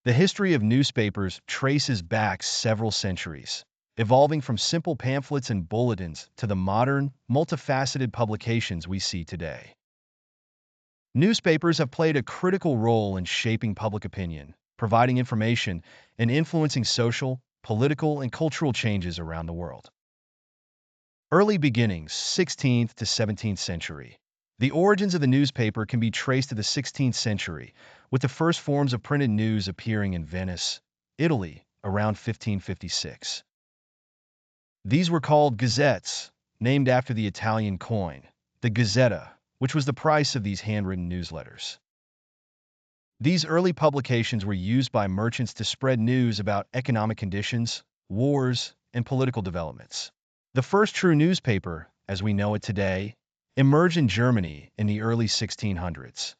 The history of newspapers traces back several centuries, evolving from simple pamphlets and bulletins to the modern, multifaceted publications we see today. Newspapers have played a critical role in shaping public opinion, providing information, and influencing social, political, and cultural changes around the world. Early beginnings, 16th to 17th century. The origins of the newspaper can be traced to the 16th century, with the first forms of printed news appearing in Venice, Italy, around 1556. These were called gazettes, named after the Italian coin, the gazzetta, which was the price of these handwritten newsletters. These early publications were used by merchants to spread news about economic conditions, wars, and political developments. The first true newspaper, as we know it today, emerged in Germany in the early 1600s.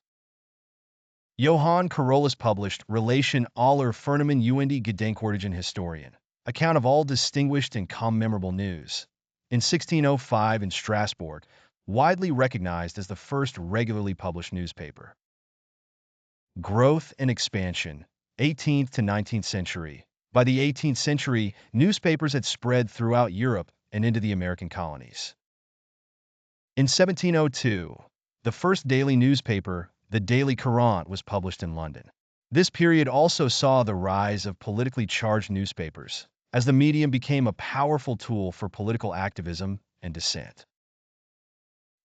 Johann Carolus published Relation aller Firmen und Gedenkordnungen Historien, account of all distinguished and commemorable news, in 1605 in Strasbourg, widely recognized as the first regularly published newspaper. Growth and expansion, 18th to 19th century. By the 18th century, newspapers had spread throughout Europe and into the American colonies. In 1702, the first daily newspaper, the Daily Courant, was published in London. This period also saw the rise of politically charged newspapers, as the medium became a powerful tool for political activism and dissent.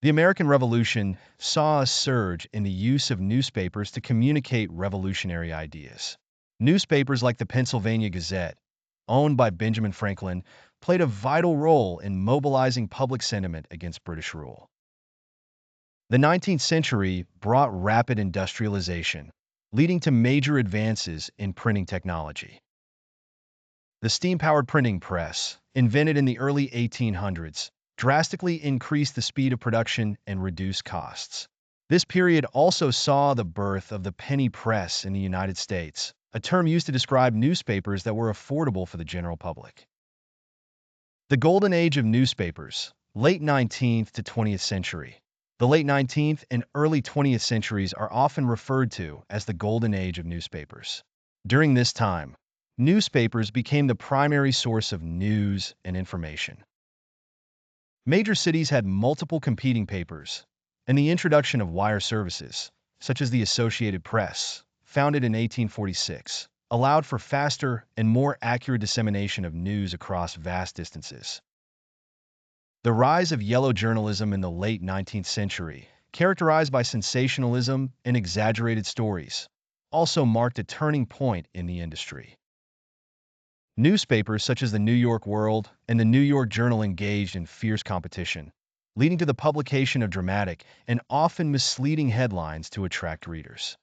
The American Revolution saw a surge in the use of newspapers to communicate revolutionary ideas. Newspapers like the Pennsylvania Gazette, owned by Benjamin Franklin, played a vital role in mobilizing public sentiment against British rule. The 19th century brought rapid industrialization, leading to major advances in printing technology. The steam-powered printing press, invented in the early 1800s, drastically increased the speed of production and reduced costs. This period also saw the birth of the penny press in the United States, a term used to describe newspapers that were affordable for the general public. The Golden Age of newspapers, late 19th to 20th century. The late 19th and early 20th centuries are often referred to as the Golden Age of newspapers. During this time, newspapers became the primary source of news and information. Major cities had multiple competing papers, and the introduction of wire services, such as the Associated Press, founded in 1846, allowed for faster and more accurate dissemination of news across vast distances. The rise of yellow journalism in the late 19th century, characterized by sensationalism and exaggerated stories, also marked a turning point in the industry. Newspapers such as the New York World and the New York Journal engaged in fierce competition, leading to the publication of dramatic and often misleading headlines to attract readers.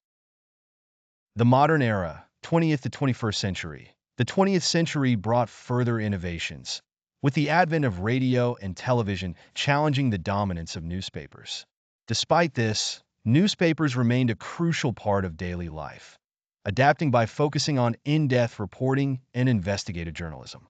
The modern era, 20th to 21st century. The 20th century brought further innovations, with the advent of radio and television challenging the dominance of newspapers. Despite this, newspapers remained a crucial part of daily life, adapting by focusing on in-depth reporting and investigative journalism.